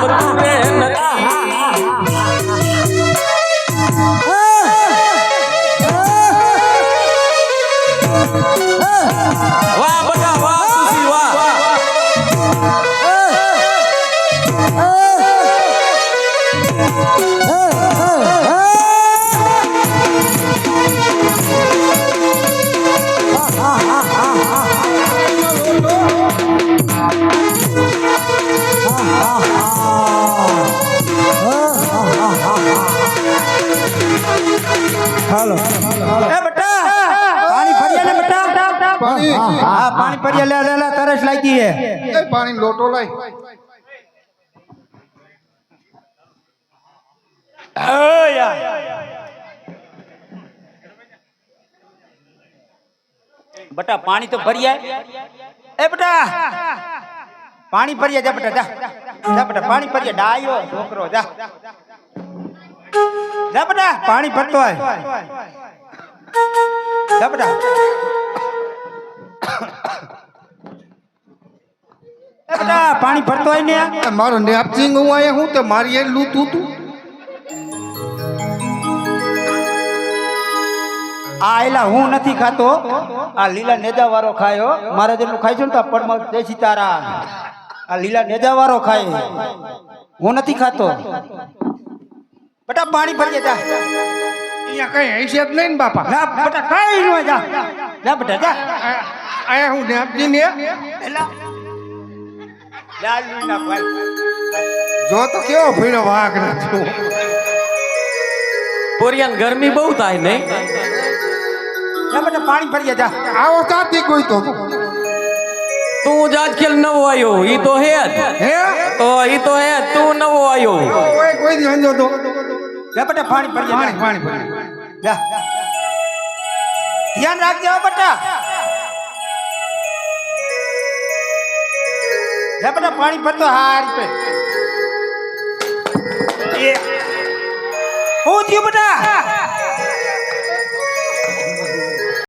ગમતું રે નથી વાહ બટા વાહ સુશી વાહ હાલો એ બેટા પાણી ભર્યા ને બેટા પાણી હા પાણી ભર્યા લે લે લે તરસ લાગી હે એ પાણી લોટો લાય બેટા પાણી તો ભર્યા એ બેટા પાણી ભર્યા જા બેટા જા જા બેટા પાણી ભર્યા ડાયો છોકરો જા જા બેટા પાણી ભરતો આય જા બેટા એ બેટા પાણી ભરતો આય ને મારો નેપચિંગ હું આયા હું તે મારી એ લૂતું તું આ એલા હું નથી ખાતો આ લીલા નેજા વાળો ખાયો મારા જેટલું ખાઈ છું ને તો પડમાં દેશી તારા આ લીલા નેજા વાળો ખાય હું નથી ખાતો બેટા પાણી ભરીએ જા અહીંયા કઈ હૈસિયત નહીં ને બાપા ના બેટા કઈ ન જા જા બેટા જા આયા હું નેપચિંગ ને એલા લાલ ના ભાઈ જો તો કેવો ભીડો વાઘ ના છો પોરિયાન ગરમી બહુ થાય નહીં જા બેટા પાણી ભરીએ જા આવો તાતી કોઈ તો તું જાત ખેલ નવો આવ્યો ઈ તો હે જ હે તો ઈ તો હે જ, તું નવો આવ્યો ઓય કોઈ દી હંજો તો જા બેટા પાણી ભરીએ પાણી પાણી પાણી જા ધ્યાન રાખજે હો બેટા જા બેટા પાણી ભરતો હારી પે હું થયું બેટા